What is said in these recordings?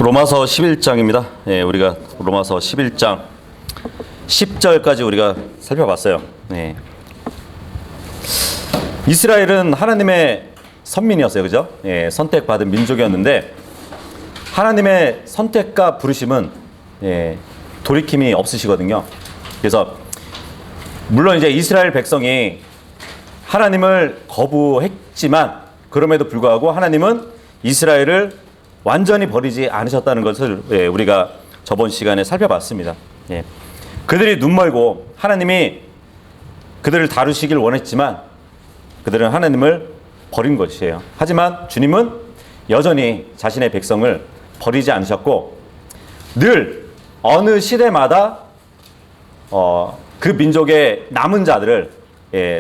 로마서 11장입니다. 예, 우리가 로마서 11장 10절까지 우리가 살펴봤어요. 예. 이스라엘은 하나님의 선민이었어요. 그죠? 예, 선택받은 민족이었는데 하나님의 선택과 부르심은 돌이킴이 없으시거든요. 그래서 물론 이제 이스라엘 백성이 하나님을 거부했지만 그럼에도 불구하고 하나님은 이스라엘을 완전히 버리지 않으셨다는 것을 우리가 저번 시간에 살펴봤습니다. 그들이 눈멀고 하나님이 그들을 다루시길 원했지만 그들은 하나님을 버린 것이에요. 하지만 주님은 여전히 자신의 백성을 버리지 않으셨고 늘 어느 시대마다 그 민족의 남은 자들을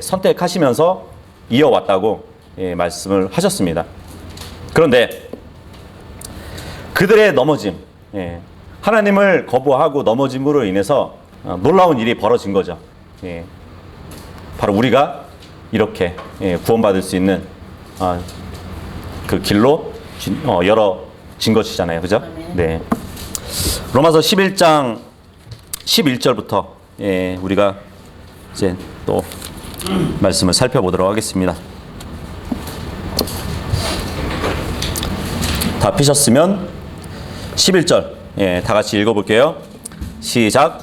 선택하시면서 이어왔다고 말씀을 하셨습니다. 그런데 그들의 넘어짐, 하나님을 거부하고 넘어짐으로 인해서 놀라운 일이 벌어진 거죠. 바로 우리가 이렇게 구원받을 수 있는 그 길로 열어진 것이잖아요. 그죠? 네. 로마서 11장 11절부터 우리가 이제 또 말씀을 살펴보도록 하겠습니다. 다 피셨으면 11절 다 같이 읽어볼게요. 시작.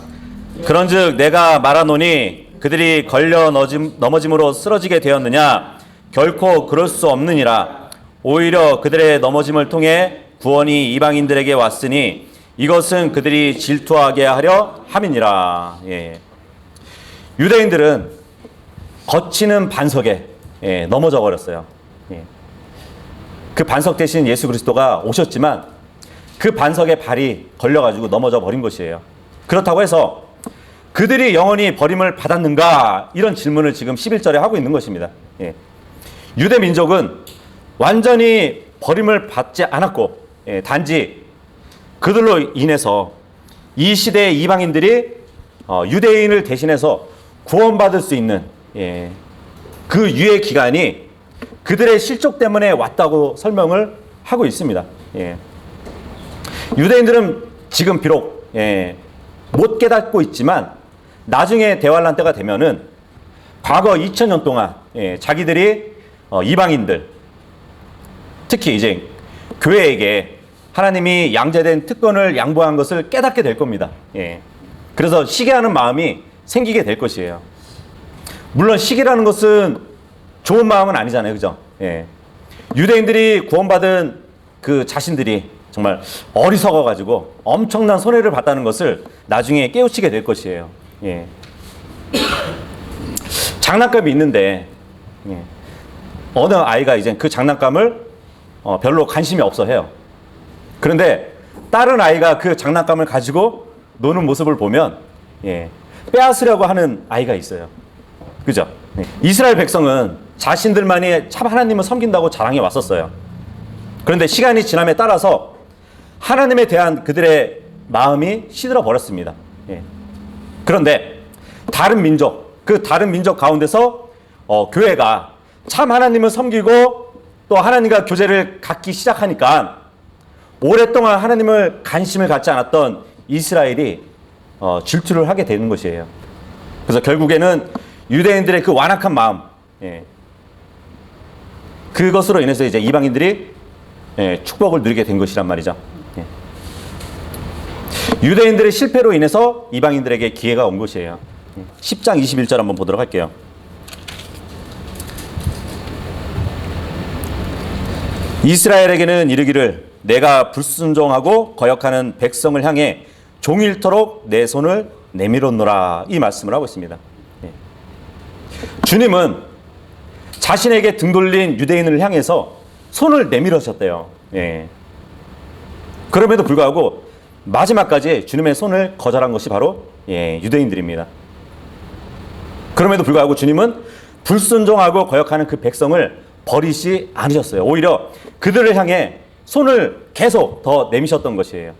그런즉 내가 말하노니 그들이 걸려 넘어짐으로 쓰러지게 되었느냐? 결코 그럴 수 없느니라. 오히려 그들의 넘어짐을 통해 구원이 이방인들에게 왔으니 이것은 그들이 질투하게 하려 함이니라. 유대인들은 거치는 반석에 넘어져 버렸어요. 그 반석 대신 예수 그리스도가 오셨지만 그 반석에 발이 걸려가지고 넘어져 버린 것이에요. 그렇다고 해서 그들이 영원히 버림을 받았는가? 이런 질문을 지금 11절에 하고 있는 것입니다. 유대 민족은 완전히 버림을 받지 않았고 단지 그들로 인해서 이 시대의 이방인들이 유대인을 대신해서 구원받을 수 있는 그 유예 기간이 그들의 실족 때문에 왔다고 설명을 하고 있습니다. 유대인들은 지금 비록 못 깨닫고 있지만 나중에 대환란 때가 되면은 과거 2000년 동안 자기들이 이방인들 특히 이제 교회에게 하나님이 양제된 특권을 양보한 것을 깨닫게 될 겁니다. 그래서 시기하는 마음이 생기게 될 것이에요. 물론 시기라는 것은 좋은 마음은 아니잖아요. 그죠? 유대인들이 구원받은 그 자신들이 정말 어리석어가지고 엄청난 손해를 봤다는 것을 나중에 깨우치게 될 것이에요. 장난감이 있는데 어느 아이가 이제 그 장난감을 별로 관심이 없어 해요. 그런데 다른 아이가 그 장난감을 가지고 노는 모습을 보면 빼앗으려고 하는 아이가 있어요. 그죠? 이스라엘 백성은 자신들만이 참 하나님을 섬긴다고 자랑해 왔었어요. 그런데 시간이 지남에 따라서 하나님에 대한 그들의 마음이 시들어 버렸습니다. 그런데 다른 민족, 그 다른 민족 가운데서 교회가 참 하나님을 섬기고 또 하나님과 교제를 갖기 시작하니까 오랫동안 하나님을 관심을 갖지 않았던 이스라엘이 질투를 하게 되는 것이에요. 그래서 결국에는 유대인들의 그 완악한 마음, 그것으로 인해서 이제 이방인들이 축복을 누리게 된 것이란 말이죠. 유대인들의 실패로 인해서 이방인들에게 기회가 온 것이에요. 10장 21절 한번 보도록 할게요. 이스라엘에게는 이르기를 내가 불순종하고 거역하는 백성을 향해 종일토록 내 손을 내밀었노라. 이 말씀을 하고 있습니다. 주님은 자신에게 등 돌린 유대인을 향해서 손을 내밀으셨대요. 그럼에도 불구하고 마지막까지 주님의 손을 거절한 것이 바로 유대인들입니다. 그럼에도 불구하고 주님은 불순종하고 거역하는 그 백성을 버리지 않으셨어요. 오히려 그들을 향해 손을 계속 더 내미셨던 것이에요.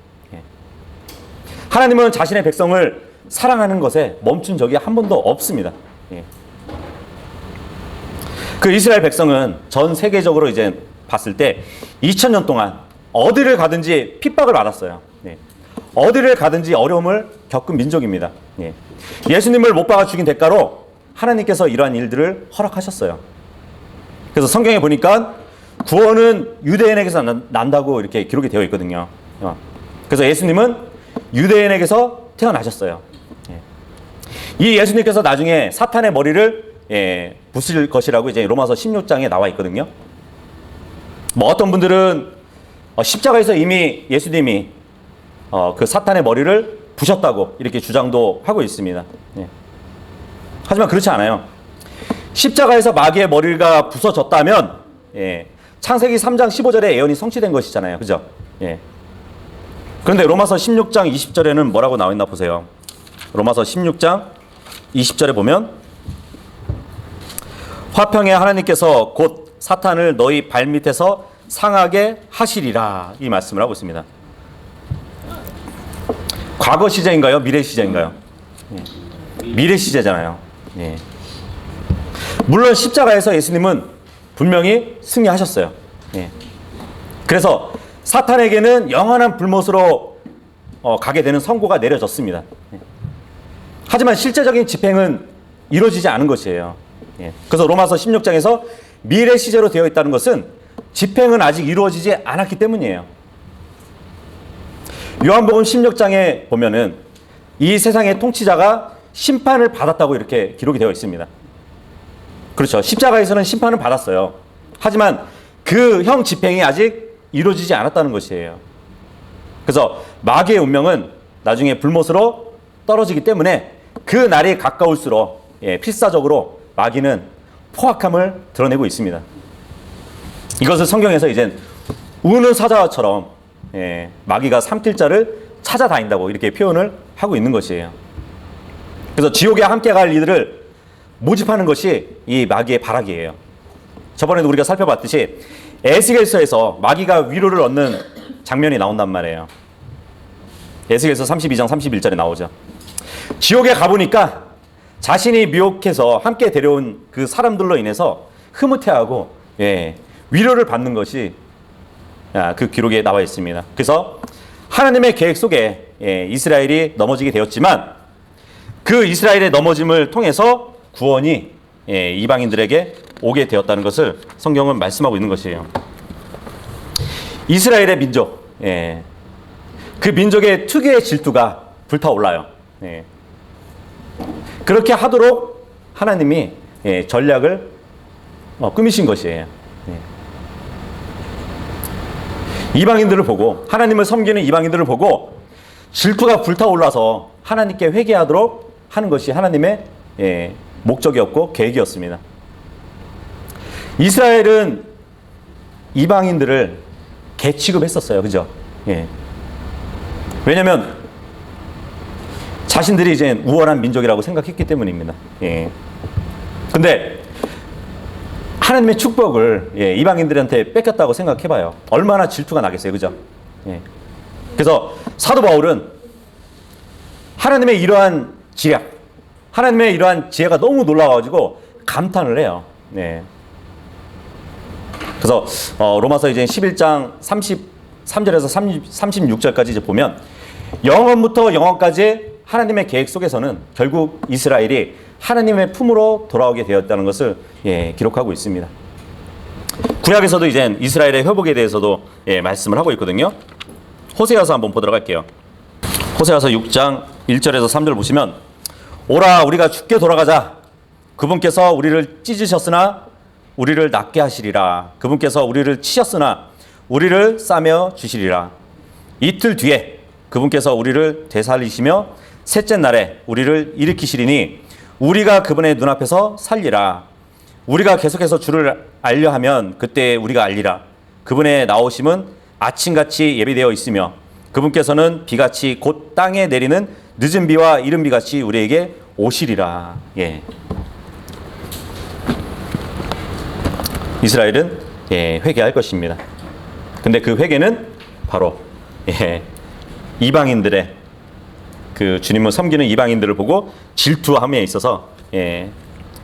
하나님은 자신의 백성을 사랑하는 것에 멈춘 적이 한 번도 없습니다. 그 이스라엘 백성은 전 세계적으로 이제 봤을 때 2000년 동안 어디를 가든지 핍박을 받았어요. 예. 어디를 가든지 어려움을 겪은 민족입니다. 예. 예수님을 못 박아 죽인 대가로 하나님께서 이러한 일들을 허락하셨어요. 그래서 성경에 보니까 구원은 유대인에게서 난다고 이렇게 기록이 되어 있거든요. 그래서 예수님은 유대인에게서 태어나셨어요. 이 예수님께서 나중에 사탄의 머리를 부술 것이라고 이제 로마서 16장에 나와 있거든요. 뭐 어떤 분들은 십자가에서 이미 예수님이 그 사탄의 머리를 부셨다고 이렇게 주장도 하고 있습니다. 하지만 그렇지 않아요. 십자가에서 마귀의 머리가 부서졌다면 창세기 3장 15절에 예언이 성취된 것이잖아요. 그죠? 그런데 로마서 16장 20절에는 뭐라고 나와 있나 보세요. 로마서 16장 20절에 보면 화평의 하나님께서 곧 사탄을 너희 발밑에서 상하게 하시리라, 이 말씀을 하고 있습니다. 과거 시제인가요? 미래 시제인가요? 미래 시제잖아요. 물론 십자가에서 예수님은 분명히 승리하셨어요. 그래서 사탄에게는 영원한 불못으로 가게 되는 선고가 내려졌습니다. 하지만 실제적인 집행은 이루어지지 않은 것이에요. 그래서 로마서 16장에서 미래 시제로 되어 있다는 것은 집행은 아직 이루어지지 않았기 때문이에요. 요한복음 16장에 보면은 이 세상의 통치자가 심판을 받았다고 이렇게 기록이 되어 있습니다. 그렇죠. 십자가에서는 심판을 받았어요. 하지만 그 형 집행이 아직 이루어지지 않았다는 것이에요. 그래서 마귀의 운명은 나중에 불못으로 떨어지기 때문에 그 날이 가까울수록 필사적으로 마귀는 포악함을 드러내고 있습니다. 이것을 성경에서 이제 우는 사자처럼 마귀가 삼킬 자를 찾아다닌다고 이렇게 표현을 하고 있는 것이에요. 그래서 지옥에 함께 갈 이들을 모집하는 것이 이 마귀의 발악이에요. 저번에도 우리가 살펴봤듯이 에스겔서에서 마귀가 위로를 얻는 장면이 나온단 말이에요. 에스겔서 32장 31절에 나오죠. 지옥에 가보니까 자신이 미혹해서 함께 데려온 그 사람들로 인해서 흐뭇해하고 위로를 받는 것이 그 기록에 나와 있습니다. 그래서 하나님의 계획 속에 이스라엘이 넘어지게 되었지만 그 이스라엘의 넘어짐을 통해서 구원이 이방인들에게 오게 되었다는 것을 성경은 말씀하고 있는 것이에요. 이스라엘의 민족, 그 민족의 특유의 질투가 불타올라요. 그렇게 하도록 하나님이 전략을 꾸미신 것이에요. 이방인들을 보고, 하나님을 섬기는 이방인들을 보고 질투가 불타올라서 하나님께 회개하도록 하는 것이 하나님의 목적이었고 계획이었습니다. 이스라엘은 이방인들을 개 취급했었어요. 그죠? 왜냐하면 자신들이 이제 우월한 민족이라고 생각했기 때문입니다. 근데 하나님의 축복을 이방인들한테 뺏겼다고 생각해봐요. 얼마나 질투가 나겠어요. 그죠? 그래서 사도 바울은 하나님의 이러한 지략, 하나님의 이러한 지혜가 너무 놀라워가지고 감탄을 해요. 그래서 로마서 이제 11장 33절에서 36절까지 이제 보면 영원부터 영원까지 하나님의 계획 속에서는 결국 이스라엘이 하나님의 품으로 돌아오게 되었다는 것을 기록하고 있습니다. 구약에서도 이제 이스라엘의 회복에 대해서도 말씀을 하고 있거든요. 호세아서 한번 보도록 할게요. 호세아서 6장 1절에서 3절 보시면 오라 우리가 주께 돌아가자. 그분께서 우리를 찢으셨으나 우리를 낫게 하시리라. 그분께서 우리를 치셨으나 우리를 싸며 주시리라. 이틀 뒤에 그분께서 우리를 되살리시며 셋째 날에 우리를 일으키시리니 우리가 그분의 눈앞에서 살리라. 우리가 계속해서 주를 알려하면 그때 우리가 알리라. 그분의 나오심은 아침같이 예비되어 있으며 그분께서는 비같이 곧 땅에 내리는 늦은 비와 이른 비같이 우리에게 오시리라. 이스라엘은 회개할 것입니다. 근데 그 회개는 바로 이방인들의 그 주님을 섬기는 이방인들을 보고 질투함에 있어서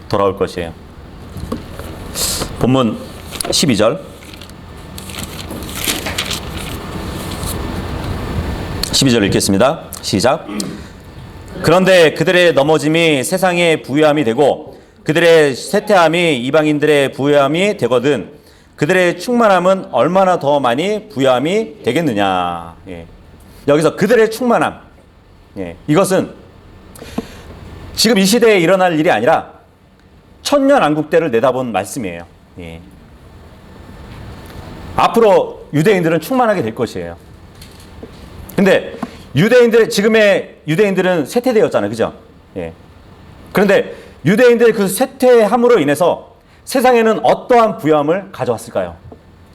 돌아올 것이에요. 본문 12절 12절 읽겠습니다. 시작. 그런데 그들의 넘어짐이 세상의 부유함이 되고 그들의 쇠퇴함이 이방인들의 부유함이 되거든 그들의 충만함은 얼마나 더 많이 부유함이 되겠느냐. 예. 여기서 그들의 충만함. 예. 이것은 지금 이 시대에 일어날 일이 아니라 천년왕국 때를 내다본 말씀이에요. 예. 앞으로 유대인들은 충만하게 될 것이에요. 근데 지금의 유대인들은 쇠퇴되었잖아요. 그죠? 예. 그런데 유대인들의 그 쇠퇴함으로 인해서 세상에는 어떠한 부유함을 가져왔을까요?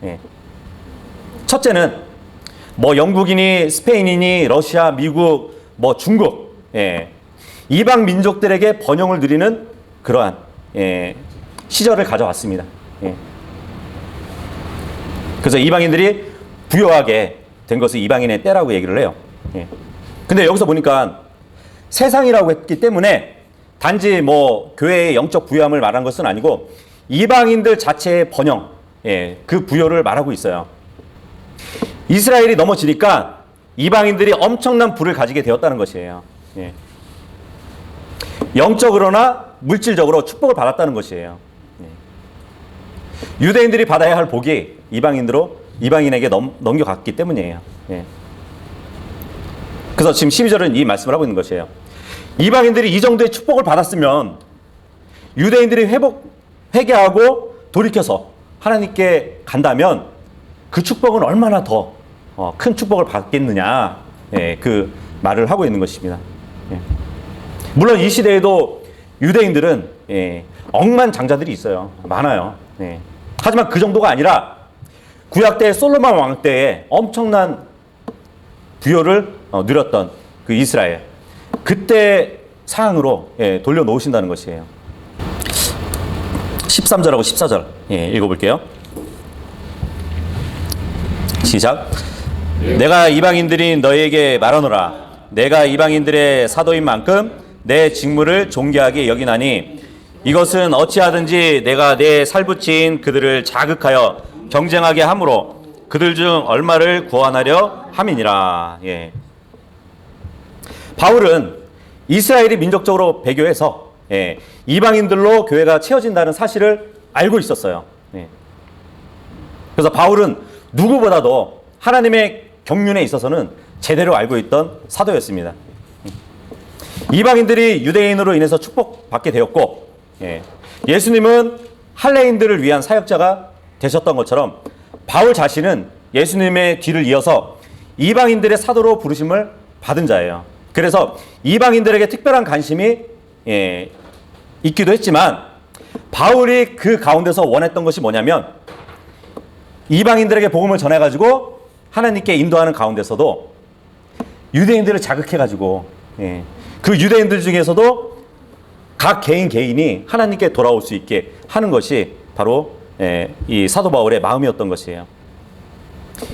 예. 첫째는 뭐 영국이니 스페인이니 러시아, 미국, 뭐 중국, 예. 이방 민족들에게 번영을 누리는 그러한 시절을 가져왔습니다. 예. 그래서 이방인들이 부유하게 된 것을 이방인의 때라고 얘기를 해요. 예. 근데 여기서 보니까 세상이라고 했기 때문에 단지 뭐 교회의 영적 부유함을 말한 것은 아니고 이방인들 자체의 번영, 그 부여를 말하고 있어요. 이스라엘이 넘어지니까 이방인들이 엄청난 부를 가지게 되었다는 것이에요. 예. 영적으로나 물질적으로 축복을 받았다는 것이에요. 예. 유대인들이 받아야 할 복이 이방인에게 넘겨갔기 때문이에요. 예. 그래서 지금 12절은 이 말씀을 하고 있는 것이에요. 이방인들이 이 정도의 축복을 받았으면 유대인들이 회개하고 돌이켜서 하나님께 간다면 그 축복은 얼마나 더 큰 축복을 받겠느냐, 그 말을 하고 있는 것입니다. 예. 물론 이 시대에도 유대인들은 억만장자들이 있어요. 많아요. 예. 하지만 그 정도가 아니라 구약 때 솔로몬 왕 때에 엄청난 부여를 누렸던 그 이스라엘, 그때 상황으로 돌려놓으신다는 것이에요. 13절하고 14절 읽어볼게요. 시작. 내가 이방인들이 너희에게 말하노라. 내가 이방인들의 사도인 만큼 내 직무를 존귀하게 여기나니 이것은 어찌하든지 내가 내 살붙인 그들을 자극하여 경쟁하게 함으로 그들 중 얼마를 구원하려 함이니라. 예. 바울은 이스라엘이 민족적으로 배교해서 이방인들로 교회가 채워진다는 사실을 알고 있었어요. 예. 그래서 바울은 누구보다도 하나님의 경륜에 있어서는 제대로 알고 있던 사도였습니다. 이방인들이 유대인으로 인해서 축복받게 되었고, 예수님은 할례인들을 위한 사역자가 되셨던 것처럼 바울 자신은 예수님의 뒤를 이어서 이방인들의 사도로 부르심을 받은 자예요. 그래서 이방인들에게 특별한 관심이 있기도 했지만 바울이 그 가운데서 원했던 것이 뭐냐면 이방인들에게 복음을 전해가지고 하나님께 인도하는 가운데서도 유대인들을 자극해가지고 그 유대인들 중에서도 각 개인이 하나님께 돌아올 수 있게 하는 것이 바로 이 사도 바울의 마음이었던 것이에요.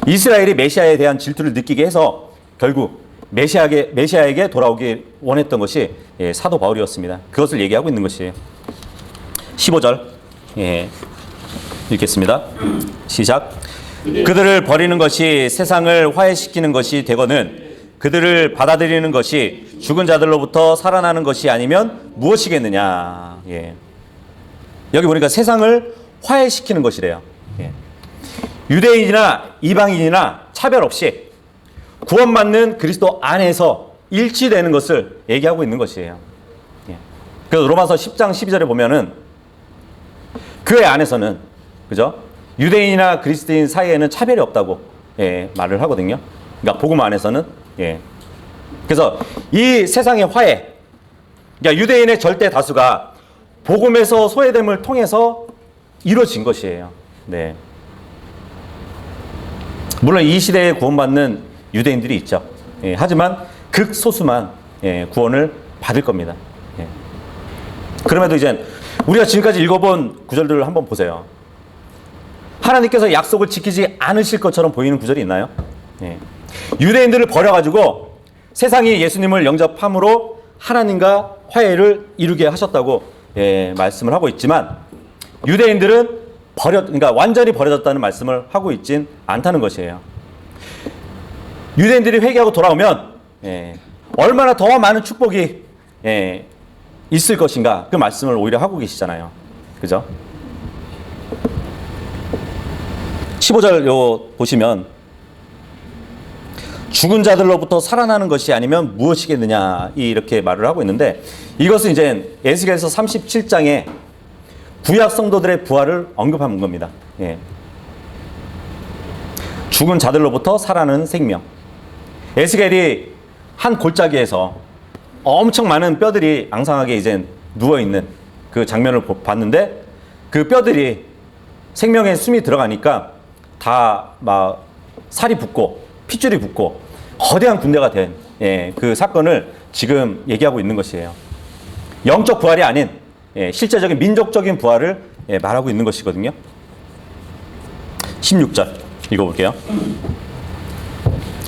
이스라엘이 메시아에 대한 질투를 느끼게 해서 결국 메시아에게 돌아오기 원했던 것이 사도 바울이었습니다. 그것을 얘기하고 있는 것이에요. 15절 읽겠습니다. 시작. 그들을 버리는 것이 세상을 화해시키는 것이 되거든 그들을 받아들이는 것이 죽은 자들로부터 살아나는 것이 아니면 무엇이겠느냐. 예. 여기 보니까 세상을 화해시키는 것이래요. 예. 유대인이나 이방인이나 차별 없이 구원받는 그리스도 안에서 일치되는 것을 얘기하고 있는 것이에요. 예. 그래서 로마서 10장 12절에 보면은 그 안에서는 그죠? 유대인이나 그리스도인 사이에는 차별이 없다고 말을 하거든요. 그러니까 복음 안에서는 그래서 이 세상의 화해, 그러니까 유대인의 절대 다수가 복음에서 소외됨을 통해서 이루어진 것이에요. 네. 물론 이 시대에 구원받는 유대인들이 있죠. 하지만 극소수만 구원을 받을 겁니다. 그럼에도 이제 우리가 지금까지 읽어본 구절들을 한번 보세요. 하나님께서 약속을 지키지 않으실 것처럼 보이는 구절이 있나요? 유대인들을 버려가지고 세상이 예수님을 영접함으로 하나님과 화해를 이루게 하셨다고 말씀을 하고 있지만 유대인들은 그러니까 완전히 버려졌다는 말씀을 하고 있진 않다는 것이에요. 유대인들이 회개하고 돌아오면 얼마나 더 많은 축복이 있을 것인가, 그 말씀을 오히려 하고 계시잖아요. 그죠? 15절 요 보시면 죽은 자들로부터 살아나는 것이 아니면 무엇이겠느냐, 이렇게 말을 하고 있는데, 이것은 이제 에스겔서 37장에 구약 성도들의 부활을 언급한 겁니다. 죽은 자들로부터 살아나는 생명. 에스겔이 한 골짜기에서 엄청 많은 뼈들이 앙상하게 이제 누워있는 그 장면을 봤는데, 그 뼈들이 생명의 숨이 들어가니까 다 막 살이 붙고 핏줄이 붙고 거대한 군대가 된 그 사건을 지금 얘기하고 있는 것이에요. 영적 부활이 아닌 실제적인 민족적인 부활을 말하고 있는 것이거든요. 16절 읽어볼게요.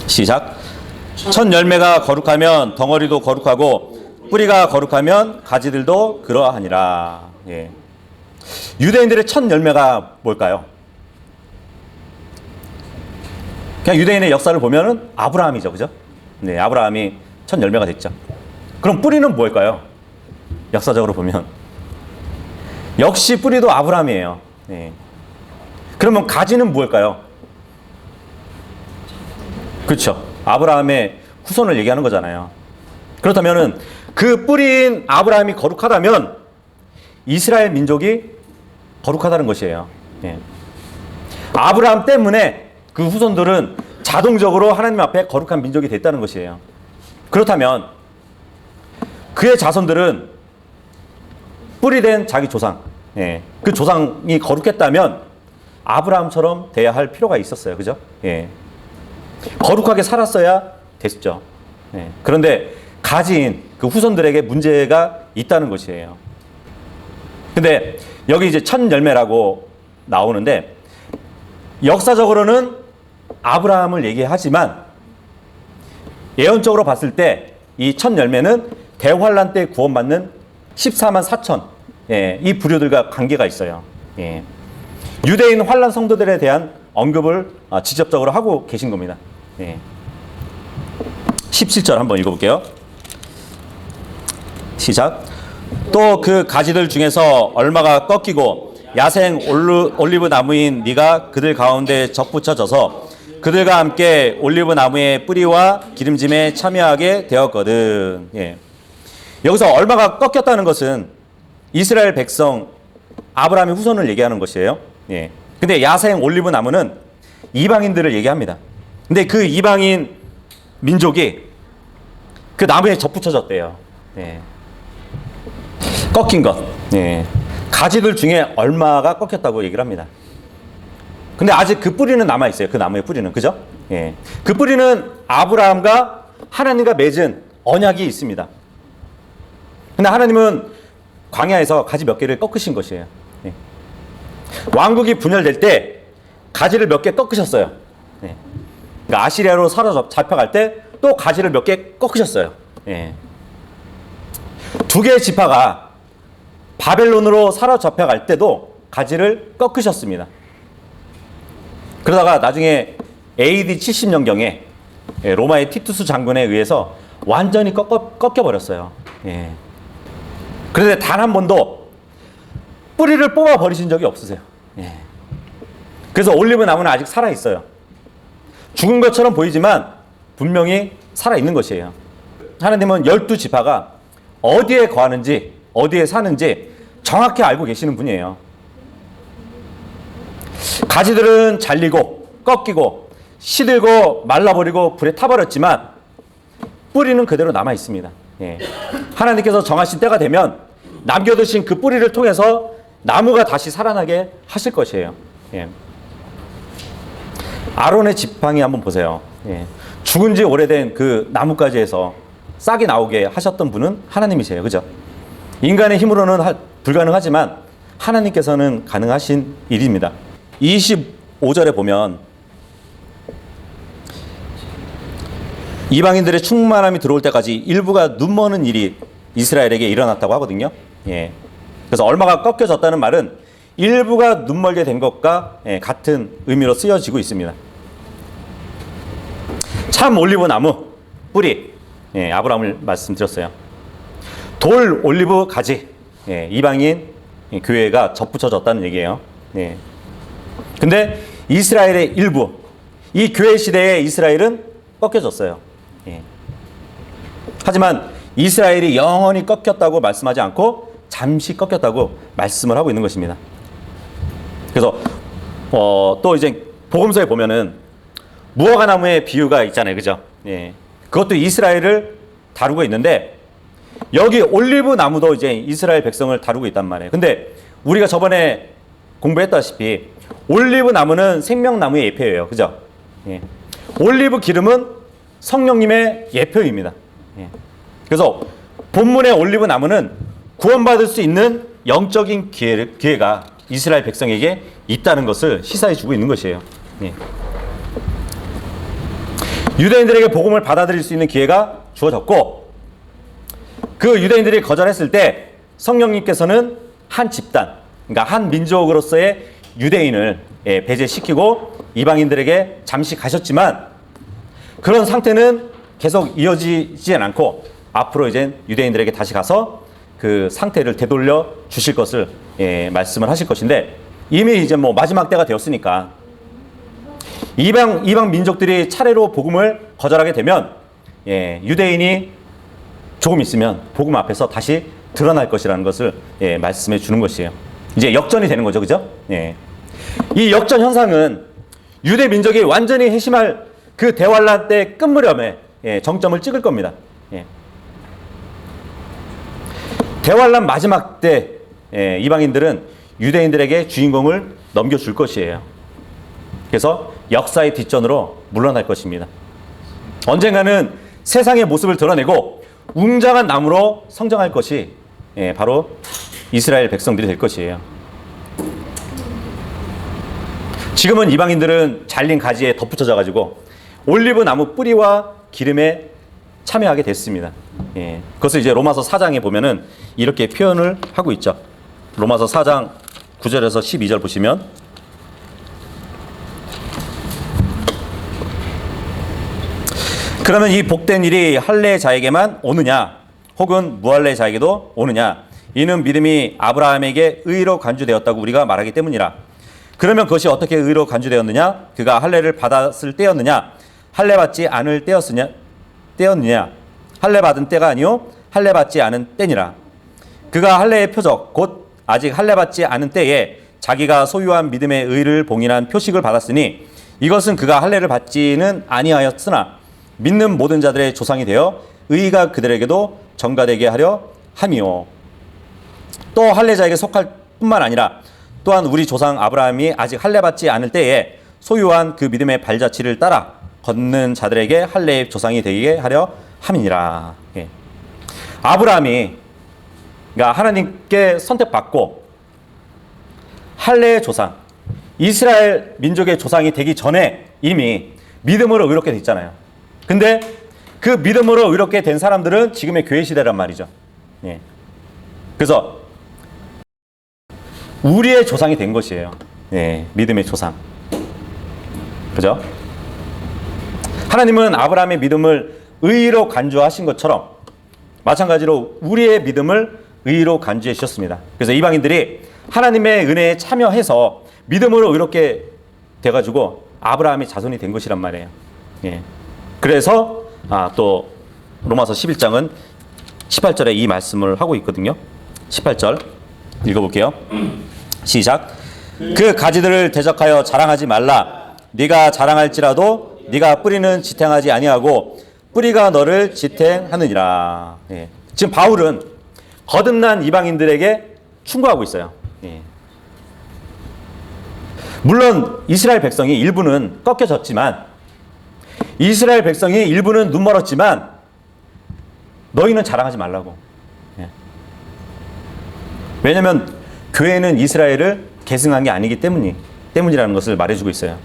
시작. 첫 열매가 거룩하면 덩어리도 거룩하고 뿌리가 거룩하면 가지들도 그러하니라. 유대인들의 첫 열매가 뭘까요? 그냥 유대인의 역사를 보면은 아브라함이죠, 그죠? 네, 아브라함이 첫 열매가 됐죠. 그럼 뿌리는 뭘까요? 역사적으로 보면 역시 뿌리도 아브라함이에요. 그러면 가지는 뭘까요? 그렇죠. 아브라함의 후손을 얘기하는 거잖아요. 그렇다면은 그 뿌리인 아브라함이 거룩하다면 이스라엘 민족이 거룩하다는 것이에요. 아브라함 때문에 그 후손들은 자동적으로 하나님 앞에 거룩한 민족이 됐다는 것이에요. 그렇다면 그의 자손들은 뿌리된 자기 조상, 그 조상이 거룩했다면 아브라함처럼 돼야 할 필요가 있었어요. 그죠? 거룩하게 살았어야 됐죠. 그런데 가지인 그 후손들에게 문제가 있다는 것이에요. 근데 여기 이제 첫 열매라고 나오는데, 역사적으로는 아브라함을 얘기하지만 예언적으로 봤을 때 이 첫 열매는 대환란 때 구원받는 14만 4천 이 부류들과 관계가 있어요. 유대인 환란 성도들에 대한 언급을 직접적으로 하고 계신 겁니다. 17절 한번 읽어볼게요. 시작. 또 그 가지들 중에서 얼마가 꺾이고 야생 올리브 나무인 네가 그들 가운데 접붙여져서 그들과 함께 올리브 나무의 뿌리와 기름짐에 참여하게 되었거든. 여기서 얼마가 꺾였다는 것은 이스라엘 백성 아브라함의 후손을 얘기하는 것이에요. 근데 야생 올리브 나무는 이방인들을 얘기합니다. 근데 그 이방인 민족이 그 나무에 접붙여졌대요. 꺾인 것. 가지들 중에 얼마가 꺾였다고 얘기를 합니다. 근데 아직 그 뿌리는 남아있어요. 그 나무의 뿌리는. 그죠? 그 뿌리는 아브라함과 하나님과 맺은 언약이 있습니다. 근데 하나님은 광야에서 가지 몇 개를 꺾으신 것이에요. 왕국이 분열될 때 가지를 몇 개 꺾으셨어요. 그러니까 아시리아로 사로잡혀갈 때 또 가지를 몇 개 꺾으셨어요. 두 개의 지파가 바벨론으로 사로잡혀갈 때도 가지를 꺾으셨습니다. 그러다가 나중에 AD 70년경에 로마의 티투스 장군에 의해서 완전히 꺾여버렸어요. 그런데 단 한 번도 뿌리를 뽑아버리신 적이 없으세요. 그래서 올리브 나무는 아직 살아있어요. 죽은 것처럼 보이지만 분명히 살아있는 것이에요. 하나님은 12지파가 어디에 거하는지 어디에 사는지 정확히 알고 계시는 분이에요. 가지들은 잘리고 꺾이고 시들고 말라버리고 불에 타버렸지만 뿌리는 그대로 남아 있습니다. 하나님께서 정하신 때가 되면 남겨두신 그 뿌리를 통해서 나무가 다시 살아나게 하실 것이에요. 아론의 지팡이 한번 보세요. 죽은 지 오래된 그 나뭇가지에서 싹이 나오게 하셨던 분은 하나님이세요. 그죠? 인간의 힘으로는 불가능하지만 하나님께서는 가능하신 일입니다. 25절에 보면 이방인들의 충만함이 들어올 때까지 일부가 눈머는 일이 이스라엘에게 일어났다고 하거든요. 그래서 얼마가 꺾여졌다는 말은 일부가 눈멀게 된 것과 같은 의미로 쓰여지고 있습니다. 참 올리브 나무 뿌리, 예, 아브라함을 말씀드렸어요. 돌 올리브 가지, 예, 이방인 교회가 접붙여졌다는 얘기예요. 예. 근데 이스라엘의 일부, 이 교회 시대의 이스라엘은 꺾여졌어요. 예. 하지만 이스라엘이 영원히 꺾였다고 말씀하지 않고 잠시 꺾였다고 말씀을 하고 있는 것입니다. 그래서 또 이제 복음서에 보면은 무화과 나무의 비유가 있잖아요, 그죠? 예. 그것도 이스라엘을 다루고 있는데 여기 올리브 나무도 이제 이스라엘 백성을 다루고 있단 말이에요. 근데 우리가 저번에 공부했다시피 올리브 나무는 생명나무의 예표예요, 그죠? 예. 올리브 기름은 성령님의 예표입니다. 예. 그래서 본문의 올리브 나무는 구원받을 수 있는 영적인 기회가 이스라엘 백성에게 있다는 것을 시사해 주고 있는 것이에요. 예. 유대인들에게 복음을 받아들일 수 있는 기회가 주어졌고, 그 유대인들이 거절했을 때 성령님께서는 한 집단, 그러니까 한 민족으로서의 유대인을 배제시키고 이방인들에게 잠시 가셨지만 그런 상태는 계속 이어지진 않고 앞으로 이제 유대인들에게 다시 가서 그 상태를 되돌려 주실 것을 말씀을 하실 것인데, 이미 이제 뭐 마지막 때가 되었으니까 이방 민족들이 차례로 복음을 거절하게 되면 유대인이 조금 있으면 복음 앞에서 다시 드러날 것이라는 것을 말씀해 주는 것이에요. 이제 역전이 되는 거죠, 그죠? 이 역전 현상은 유대 민족이 완전히 회심할 그 대환란 때 끝 무렵에 정점을 찍을 겁니다. 대환란 마지막 때 이방인들은 유대인들에게 주인공을 넘겨줄 것이에요. 그래서 역사의 뒷전으로 물러날 것입니다. 언젠가는 세상의 모습을 드러내고 웅장한 나무로 성장할 것이 바로 이스라엘 백성들이 될 것이에요. 지금은 이방인들은 잘린 가지에 덧붙여져 가지고 올리브 나무 뿌리와 기름에 참여하게 됐습니다. 그것을 이제 로마서 4장에 보면은 이렇게 표현을 하고 있죠. 로마서 4장 9절에서 12절 보시면, 그러면 이 복된 일이 할례 자에게만 오느냐 혹은 무할례 자에게도 오느냐, 이는 믿음이 아브라함에게 의로 간주되었다고 우리가 말하기 때문이라. 그러면 그것이 어떻게 의로 간주되었느냐? 그가 할례를 받았을 때였느냐? 할례 받지 않을 때였느냐? 할례 받은 때가 아니요 할례 받지 않은 때니라. 그가 할례의 표적 곧 아직 할례 받지 않은 때에 자기가 소유한 믿음의 의를 봉인한 표식을 받았으니, 이것은 그가 할례를 받지는 아니하였으나 믿는 모든 자들의 조상이 되어 의가 그들에게도 전가되게 하려 함이요. 또 할례자에게 속할 뿐만 아니라 또한 우리 조상 아브라함이 아직 할례 받지 않을 때에 소유한 그 믿음의 발자취를 따라 걷는 자들에게 할례의 조상이 되게 하려 함이니라. 아브라함이 그러니까 하나님께 선택받고 할례의 조상, 이스라엘 민족의 조상이 되기 전에 이미 믿음으로 의롭게 됐잖아요. 근데 그 믿음으로 의롭게 된 사람들은 지금의 교회 시대란 말이죠. 그래서 우리의 조상이 된 것이에요. 믿음의 조상. 그죠? 하나님은 아브라함의 믿음을 의로 간주하신 것처럼 마찬가지로 우리의 믿음을 의로 간주해 주셨습니다. 그래서 이방인들이 하나님의 은혜에 참여해서 믿음으로 의롭게 돼가지고 아브라함의 자손이 된 것이란 말이에요. 그래서 또 로마서 11장은 18절에 이 말씀을 하고 있거든요. 18절 읽어볼게요. 시작. 그 가지들을 대적하여 자랑하지 말라. 네가 자랑할지라도 네가 뿌리는 지탱하지 아니하고 뿌리가 너를 지탱하느니라. 지금 바울은 거듭난 이방인들에게 충고하고 있어요. 물론 이스라엘 백성이 일부는 꺾여졌지만, 이스라엘 백성이 일부는 눈멀었지만 너희는 자랑하지 말라고. 왜냐하면 교회는 이스라엘을 계승한 게 아니기 때문이라는 것을 말해주고 있어요.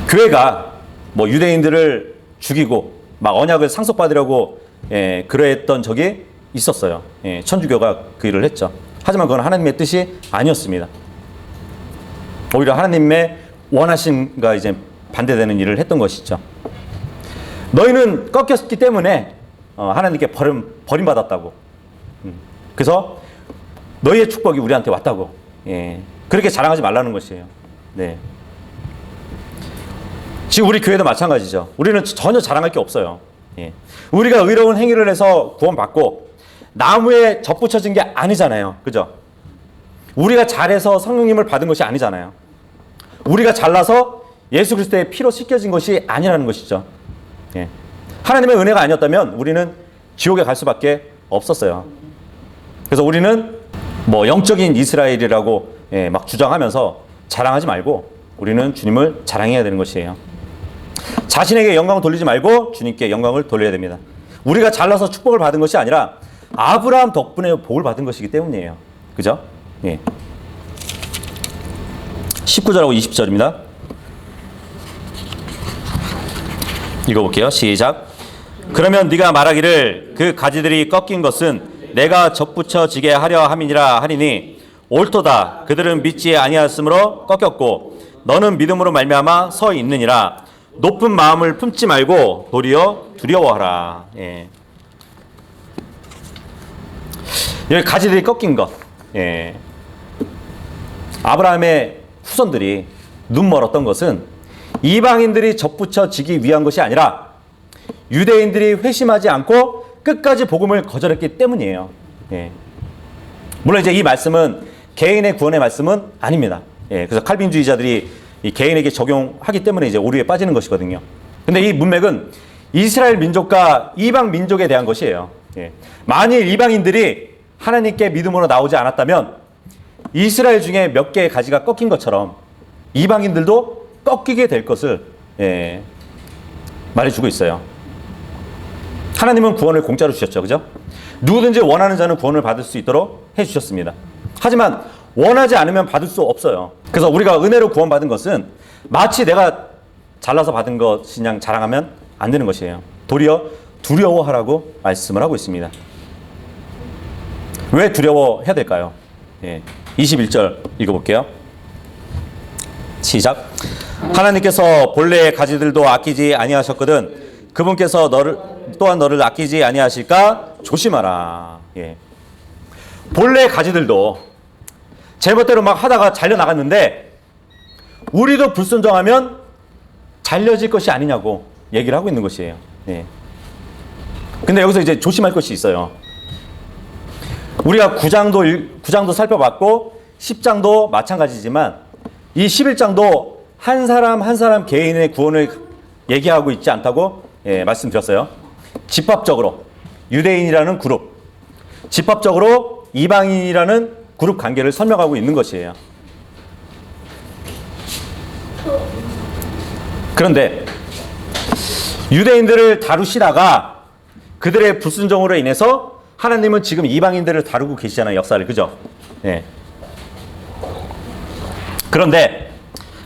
교회가 뭐 유대인들을 죽이고 막 언약을 상속받으려고 그랬던 적이 있었어요. 천주교가 그 일을 했죠. 하지만 그건 하나님의 뜻이 아니었습니다. 오히려 하나님의 원하신가 이제 반대되는 일을 했던 것이죠. 너희는 꺾였기 때문에 하나님께 버림받았다고. 그래서 너희의 축복이 우리한테 왔다고. 예. 그렇게 자랑하지 말라는 것이에요. 네. 지금 우리 교회도 마찬가지죠. 우리는 전혀 자랑할 게 없어요. 예. 우리가 의로운 행위를 해서 구원받고 나무에 접붙여진 게 아니잖아요. 그죠? 우리가 잘해서 성령님을 받은 것이 아니잖아요. 우리가 잘나서 예수 그리스도의 피로 씻겨진 것이 아니라는 것이죠. 예. 하나님의 은혜가 아니었다면 우리는 지옥에 갈 수밖에 없었어요. 그래서 우리는 뭐 영적인 이스라엘이라고 막 주장하면서 자랑하지 말고 우리는 주님을 자랑해야 되는 것이에요. 자신에게 영광을 돌리지 말고 주님께 영광을 돌려야 됩니다. 우리가 잘나서 축복을 받은 것이 아니라 아브라함 덕분에 복을 받은 것이기 때문이에요. 그죠? 예. 19절하고 20절입니다. 읽어볼게요. 시작. 그러면 네가 말하기를 그 가지들이 꺾인 것은 내가 접붙여지게 하려 함이니라 하리니 옳도다. 그들은 믿지 아니하였으므로 꺾였고 너는 믿음으로 말미암아 서 있느니라. 높은 마음을 품지 말고 도리어 두려워하라. 예. 여기 가지들이 꺾인 것. 예. 아브라함의 후손들이 눈 멀었던 것은 이방인들이 접붙여지기 위한 것이 아니라 유대인들이 회심하지 않고 끝까지 복음을 거절했기 때문이에요. 예. 물론 이제 이 말씀은 개인의 구원의 말씀은 아닙니다. 예. 그래서 칼빈주의자들이 이 개인에게 적용하기 때문에 이제 오류에 빠지는 것이거든요. 근데 이 문맥은 이스라엘 민족과 이방 민족에 대한 것이에요. 예. 만일 이방인들이 하나님께 믿음으로 나오지 않았다면 이스라엘 중에 몇 개의 가지가 꺾인 것처럼 이방인들도 꺾이게 될 것을 말해주고 있어요. 하나님은 구원을 공짜로 주셨죠. 그죠? 누구든지 원하는 자는 구원을 받을 수 있도록 해주셨습니다. 하지만 원하지 않으면 받을 수 없어요. 그래서 우리가 은혜로 구원받은 것은 마치 내가 잘나서 받은 것이냐 자랑하면 안 되는 것이에요. 도리어 두려워하라고 말씀을 하고 있습니다. 왜 두려워해야 될까요? 21절 읽어볼게요. 시작. 하나님께서 본래의 가지들도 아끼지 아니하셨거든 그분께서 너를 아끼지 아니하실까 조심하라. 예. 본래의 가지들도 제멋대로 막 하다가 잘려나갔는데 우리도 불순종하면 잘려질 것이 아니냐고 얘기를 하고 있는 것이에요. 예. 근데 여기서 이제 조심할 것이 있어요. 우리가 9장도 살펴봤고 10장도 마찬가지지만 이 11장도 한 사람 한 사람 개인의 구원을 얘기하고 있지 않다고 말씀드렸어요. 집합적으로 유대인이라는 그룹, 집합적으로 이방인이라는 그룹 관계를 설명하고 있는 것이에요. 그런데 유대인들을 다루시다가 그들의 불순종으로 인해서 하나님은 지금 이방인들을 다루고 계시잖아요. 역사를. 그죠? 예. 그런데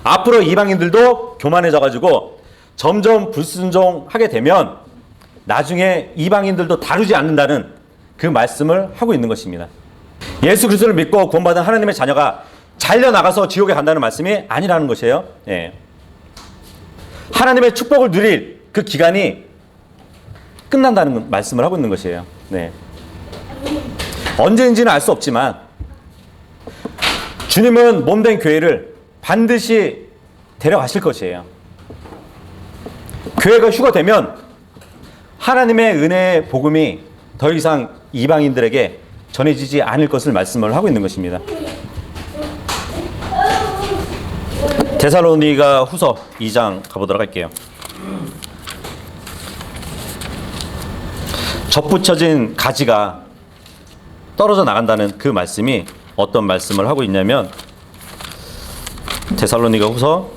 앞으로 이방인들도 교만해져가지고 점점 불순종하게 되면 나중에 이방인들도 다루지 않는다는 그 말씀을 하고 있는 것입니다. 예수 그리스도를 믿고 구원받은 하나님의 자녀가 잘려나가서 지옥에 간다는 말씀이 아니라는 것이에요. 예. 하나님의 축복을 누릴 그 기간이 끝난다는 말씀을 하고 있는 것이에요. 네. 언제인지는 알 수 없지만 주님은 몸된 교회를 반드시 데려가실 것이에요. 교회가 휴거되면 하나님의 은혜의 복음이 더 이상 이방인들에게 전해지지 않을 것을 말씀을 하고 있는 것입니다. 데살로니가 후서 2장 가보도록 할게요. 접붙여진 가지가 떨어져 나간다는 그 말씀이 어떤 말씀을 하고 있냐면 데살로니가 후서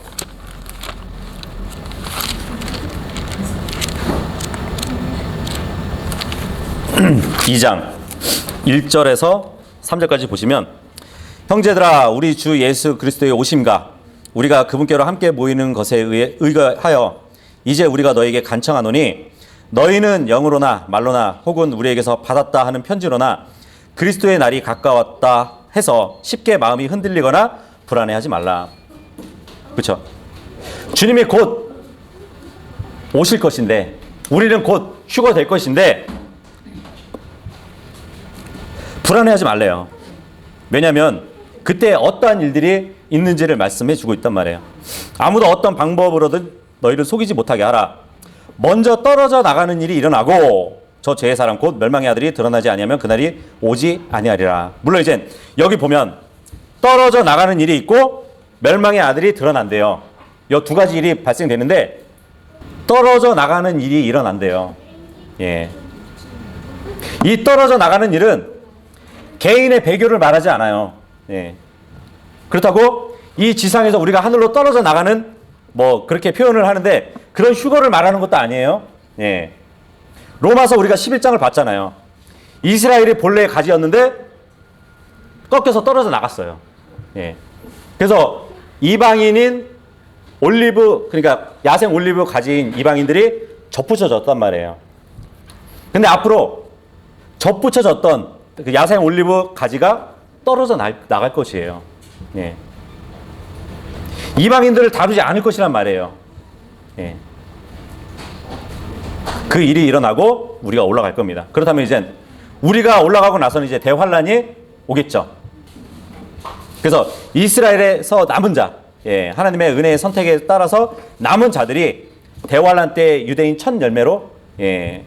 2장 1절에서 3절까지 보시면 형제들아 우리 주 예수 그리스도의 오심과 우리가 그분께로 함께 모이는 것에 의하여 이제 우리가 너에게 간청하노니 너희는 영으로나 말로나 혹은 우리에게서 받았다 하는 편지로나 그리스도의 날이 가까웠다 해서 쉽게 마음이 흔들리거나 불안해하지 말라. 그렇죠? 주님이 곧 오실 것인데, 우리는 곧 휴거될 것인데 불안해하지 말래요. 왜냐하면 그때 어떠한 일들이 있는지를 말씀해 주고 있단 말이에요. 아무도 어떤 방법으로든 너희를 속이지 못하게 하라. 먼저 떨어져 나가는 일이 일어나고 저 죄의 사람 곧 멸망의 아들이 드러나지 아니하면 그날이 오지 아니하리라. 물론 이제 여기 보면 떨어져 나가는 일이 있고 멸망의 아들이 드러난대요. 이 두 가지 일이 발생되는데 떨어져 나가는 일이 일어난대요. 예. 이 떨어져 나가는 일은 개인의 배교를 말하지 않아요. 예. 그렇다고 이 지상에서 우리가 하늘로 떨어져 나가는 뭐 그렇게 표현을 하는데 그런 휴거를 말하는 것도 아니에요. 예. 로마서 우리가 11장을 봤잖아요. 이스라엘이 본래 가지였는데 꺾여서 떨어져 나갔어요. 예. 그래서 이방인인 올리브, 그러니까 야생 올리브 가지인 이방인들이 접붙여졌단 말이에요. 근데 앞으로 접붙여졌던 그 야생 올리브 가지가 떨어져 나갈 것이에요. 예. 이방인들을 다루지 않을 것이란 말이에요. 예. 그 일이 일어나고 우리가 올라갈 겁니다. 그렇다면 이제 우리가 올라가고 나서는 이제 대환란이 오겠죠. 그래서 이스라엘에서 남은 자, 예, 하나님의 은혜의 선택에 따라서 남은 자들이 대환란 때 유대인 첫 열매로 예,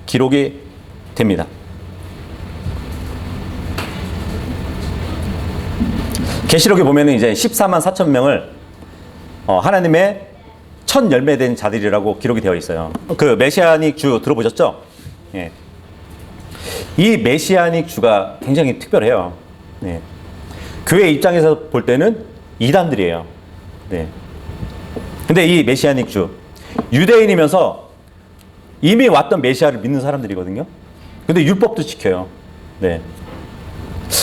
기록이 됩니다. 계시록에 보면은 이제 14만 4천 명을 하나님의 첫 열매된 자들이라고 기록이 되어 있어요. 그 메시아닉 주 들어보셨죠? 예. 이 메시아닉 주가 굉장히 특별해요. 예. 교회 입장에서 볼 때는 이단들이에요. 네. 근데 이 메시아닉 주, 유대인이면서 이미 왔던 메시아를 믿는 사람들이거든요. 근데 율법도 지켜요. 네.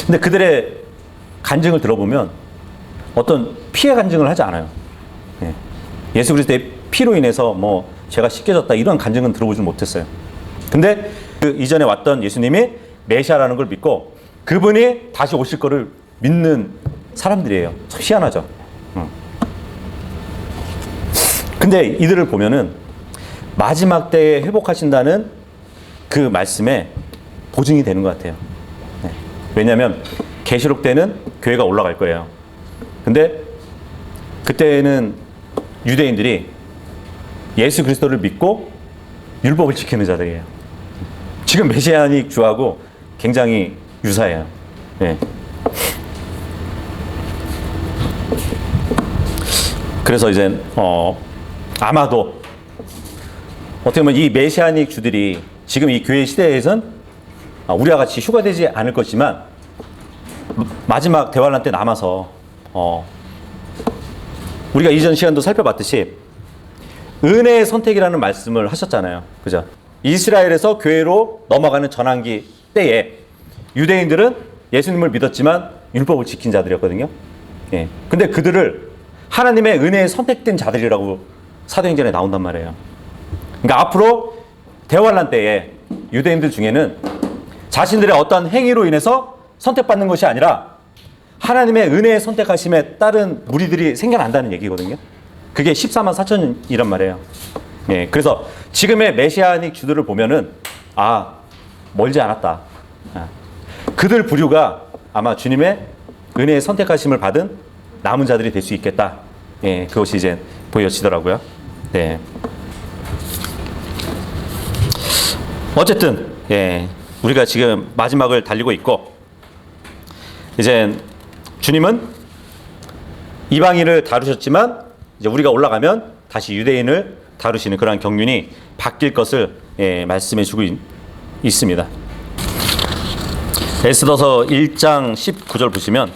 근데 그들의 간증을 들어보면 어떤 피해 간증을 하지 않아요. 네. 예수 그리스도의 피로 인해서 뭐 죄가 씻겨졌다 이런 간증은 들어보지 못했어요. 근데 그 이전에 왔던 예수님이 메시아라는 걸 믿고 그분이 다시 오실 거를 믿는 사람들이에요. 참 희한하죠. 근데 이들을 보면은 마지막 때에 회복하신다는 그 말씀에 보증이 되는 것 같아요. 네. 왜냐하면 계시록 때는 교회가 올라갈 거예요. 근데 그때는 유대인들이 예수 그리스도를 믿고 율법을 지키는 자들이에요. 지금 메시아닉 주하고 굉장히 유사해요. 네. 그래서 이제 아마도 어떻게 보면 이 메시아닉 주들이 지금 이 교회 시대에선 우리와 같이 휴가되지 않을 것이지만 마지막 대환란 때 남아서 우리가 이전 시간도 살펴봤듯이 은혜의 선택이라는 말씀을 하셨잖아요. 그죠? 이스라엘에서 교회로 넘어가는 전환기 때에 유대인들은 예수님을 믿었지만 율법을 지킨 자들이었거든요. 예. 근데 그들을 하나님의 은혜에 선택된 자들이라고 사도행전에 나온단 말이에요. 그러니까 앞으로 대환란 때에 유대인들 중에는 자신들의 어떤 행위로 인해서 선택받는 것이 아니라 하나님의 은혜의 선택하심에 따른 무리들이 생겨난다는 얘기거든요. 그게 14만 4천이란 말이에요. 예, 그래서 지금의 메시아닉 주들을 보면은 멀지 않았다. 그들 부류가 아마 주님의 은혜의 선택하심을 받은 남은 자들이 될 수 있겠다. 예, 그것이 이제 보여지더라고요. 네. 어쨌든 예, 우리가 지금 마지막을 달리고 있고 이제 주님은 이방인을 다루셨지만 이제 우리가 올라가면 다시 유대인을 다루시는 그러한 경륜이 바뀔 것을 예, 말씀해 주고 있습니다. 에스더서 1장 19절 보시면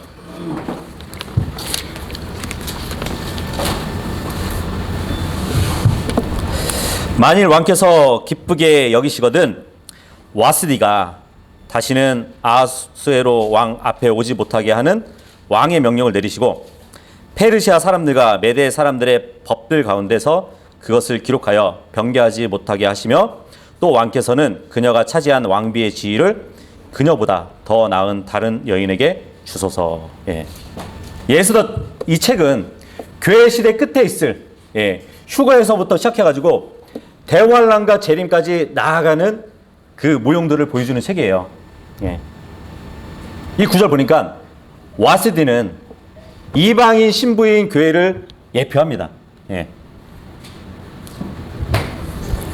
만일 왕께서 기쁘게 여기시거든 와스디가 다시는 아하수에로 왕 앞에 오지 못하게 하는 왕의 명령을 내리시고 페르시아 사람들과 메대 사람들의 법들 가운데서 그것을 기록하여 변개하지 못하게 하시며 또 왕께서는 그녀가 차지한 왕비의 지위를 그녀보다 더 나은 다른 여인에게 주소서. 예. 에스더 이 책은 교회 시대 끝에 있을 휴거에서부터 시작해가지고 대환란과 재림까지 나아가는 그 모형들을 보여주는 책이에요. 이 구절 보니까 와스디는 이방인 신부인 교회를 예표합니다.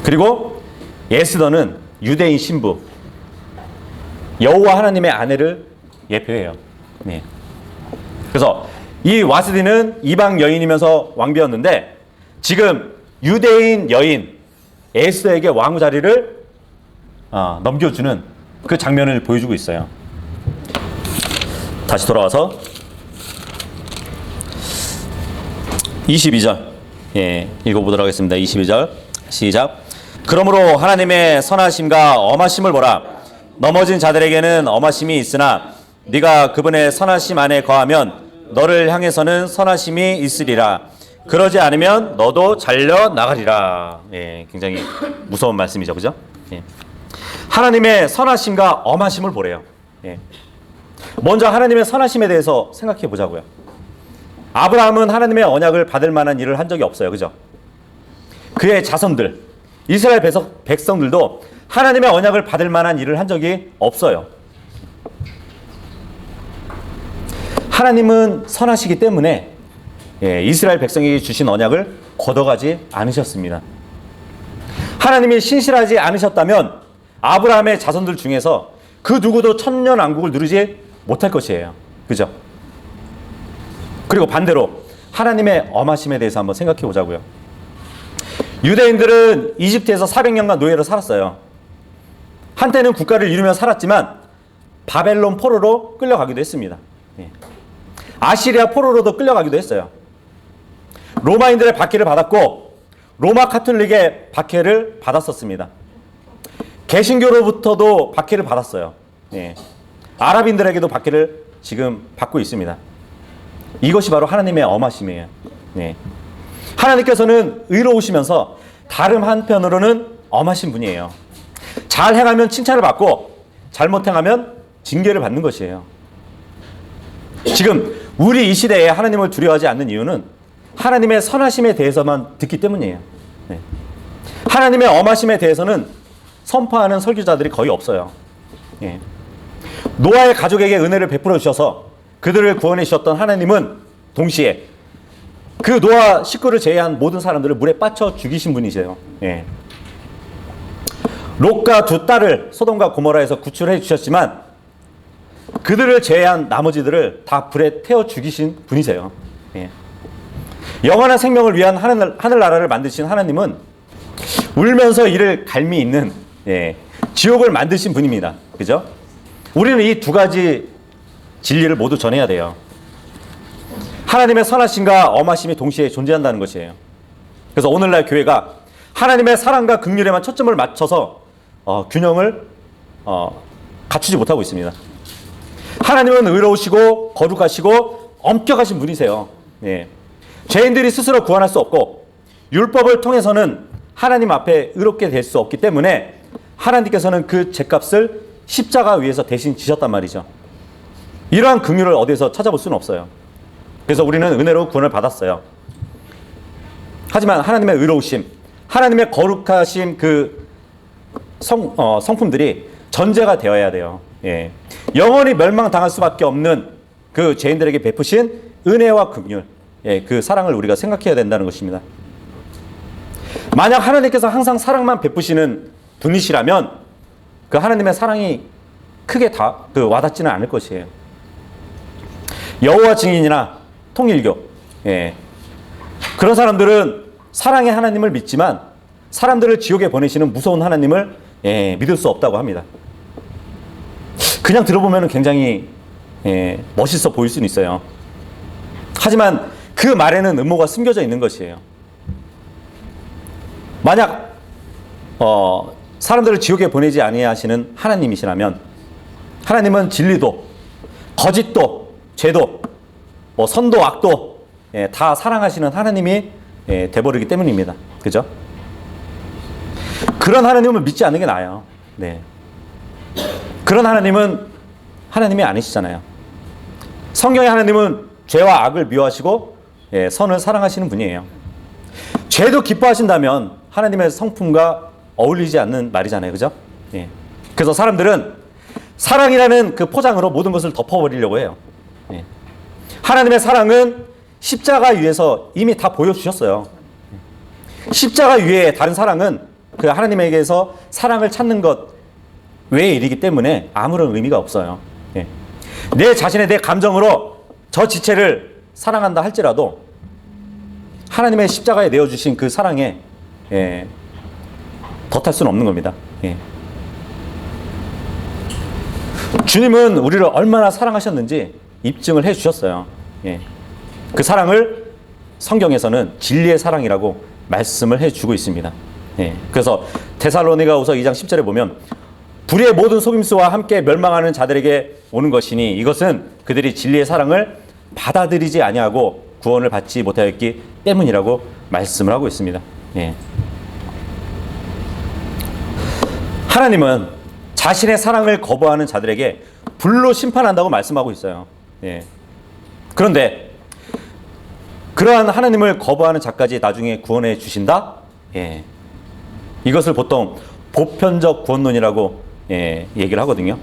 그리고 에스더는 유대인 신부, 여호와 하나님의 아내를 예표해요. 그래서 이 와스디는 이방 여인이면서 왕비였는데 지금 유대인 여인 에스더에게 왕후 자리를 넘겨주는 그 장면을 보여주고 있어요. 다시 돌아와서 22절 읽어보도록 하겠습니다. 22절 시작. 그러므로 하나님의 선하심과 엄하심을 보라. 넘어진 자들에게는 엄하심이 있으나 네가 그분의 선하심 안에 거하면 너를 향해서는 선하심이 있으리라. 그러지 않으면 너도 잘려 나가리라. 굉장히 무서운 말씀이죠, 그죠? 하나님의 선하심과 엄하심을 보래요. 먼저 하나님의 선하심에 대해서 생각해 보자고요. 아브라함은 하나님의 언약을 받을 만한 일을 한 적이 없어요, 그죠? 그의 자손들, 이스라엘 백성들도 하나님의 언약을 받을 만한 일을 한 적이 없어요. 하나님은 선하시기 때문에 이스라엘 백성에게 주신 언약을 걷어가지 않으셨습니다. 하나님이 신실하지 않으셨다면 아브라함의 자손들 중에서 그 누구도 천년왕국을 누리지 못할 것이에요. 그죠? 그리고 반대로 하나님의 엄하심에 대해서 한번 생각해 보자고요. 유대인들은 이집트에서 400년간 노예로 살았어요. 한때는 국가를 이루며 살았지만 바벨론 포로로 끌려가기도 했습니다. 아시리아 포로로도 끌려가기도 했어요. 로마인들의 박해를 받았고 로마 카톨릭의 박해를 받았었습니다. 개신교로부터도 박해를 받았어요. 아랍인들에게도 박해를 지금 받고 있습니다. 이것이 바로 하나님의 엄하심이에요. 하나님께서는 의로우시면서 다른 한편으로는 엄하신 분이에요. 잘 행하면 칭찬을 받고 잘못 행하면 징계를 받는 것이에요. 지금 우리 이 시대에 하나님을 두려워하지 않는 이유는 하나님의 선하심에 대해서만 듣기 때문이에요. 하나님의 엄하심에 대해서는 선포하는 설교자들이 거의 없어요. 노아의 가족에게 은혜를 베풀어 주셔서 그들을 구원해 주셨던 하나님은 동시에 그 노아 식구를 제외한 모든 사람들을 물에 빠쳐 죽이신 분이세요. 롯과 두 딸을 소돔과 고모라에서 구출해 주셨지만 그들을 제외한 나머지들을 다 불에 태워 죽이신 분이세요. 영원한 생명을 위한 하늘나라를 만드신 하나님은 울면서 이를 갈미 있는 지옥을 만드신 분입니다. 그죠? 우리는 이 두 가지 진리를 모두 전해야 돼요. 하나님의 선하심과 엄하심이 동시에 존재한다는 것이에요. 그래서 오늘날 교회가 하나님의 사랑과 긍휼에만 초점을 맞춰서 균형을 갖추지 못하고 있습니다. 하나님은 의로우시고 거룩하시고 엄격하신 분이세요. 죄인들이 스스로 구원할 수 없고 율법을 통해서는 하나님 앞에 의롭게 될 수 없기 때문에 하나님께서는 그 죄값을 십자가 위에서 대신 지셨단 말이죠. 이러한 긍휼을 어디서 찾아볼 수는 없어요. 그래서 우리는 은혜로 구원을 받았어요. 하지만 하나님의 의로우심, 하나님의 거룩하심 그 성품들이 전제가 되어야 돼요. 영원히 멸망당할 수밖에 없는 그 죄인들에게 베푸신 은혜와 긍휼, 그 사랑을 우리가 생각해야 된다는 것입니다. 만약 하나님께서 항상 사랑만 베푸시는 분이시라면 그 하나님의 사랑이 크게 와닿지는 않을 것이에요. 여호와 증인이나 통일교, 그런 사람들은 사랑의 하나님을 믿지만 사람들을 지옥에 보내시는 무서운 하나님을 믿을 수 없다고 합니다. 그냥 들어보면 굉장히 멋있어 보일 수는 있어요. 하지만 그 말에는 음모가 숨겨져 있는 것이에요. 만약 사람들을 지옥에 보내지 아니하시는 하나님이시라면 하나님은 진리도 거짓도 죄도 선도 악도 다 사랑하시는 하나님이 돼버리기 때문입니다. 그죠? 그런 하나님을 믿지 않는 게 나아요. 그런 하나님은 하나님이 아니시잖아요. 성경의 하나님은 죄와 악을 미워하시고 선을 사랑하시는 분이에요. 죄도 기뻐하신다면 하나님의 성품과 어울리지 않는 말이잖아요. 그죠? 예. 그래서 사람들은 사랑이라는 그 포장으로 모든 것을 덮어버리려고 해요. 예. 하나님의 사랑은 십자가 위에서 이미 다 보여주셨어요. 십자가 위에 다른 사랑은 그 하나님에게서 사랑을 찾는 것 외의 일이기 때문에 아무런 의미가 없어요. 예. 내 자신의 내 감정으로 저 지체를 사랑한다 할지라도 하나님의 십자가에 내어주신 그 사랑에 덧할 수는 없는 겁니다. 예. 주님은 우리를 얼마나 사랑하셨는지 입증을 해주셨어요. 예. 그 사랑을 성경에서는 진리의 사랑이라고 말씀을 해주고 있습니다. 예. 그래서 데살로니가후서 2장 10절에 보면 불의의 모든 속임수와 함께 멸망하는 자들에게 오는 것이니 이것은 그들이 진리의 사랑을 받아들이지 아니하고 구원을 받지 못하였기 때문이라고 말씀을 하고 있습니다. 예. 하나님은 자신의 사랑을 거부하는 자들에게 불로 심판한다고 말씀하고 있어요. 예. 그런데 그러한 하나님을 거부하는 자까지 나중에 구원해 주신다? 예. 이것을 보통 보편적 구원론이라고 얘기를 하거든요.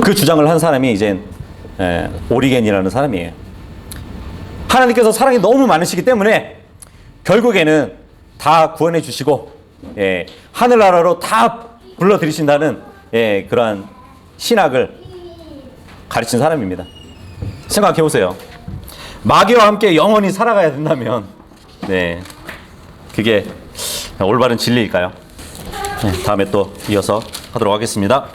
그 주장을 한 사람이 이제 오리겐이라는 사람이에요. 하나님께서 사랑이 너무 많으시기 때문에 결국에는 다 구원해 주시고 하늘나라로 다 불러들이신다는 그러한 신학을 가르친 사람입니다. 생각해 보세요. 마귀와 함께 영원히 살아가야 된다면 그게 올바른 진리일까요? 다음에 또 이어서 하도록 하겠습니다.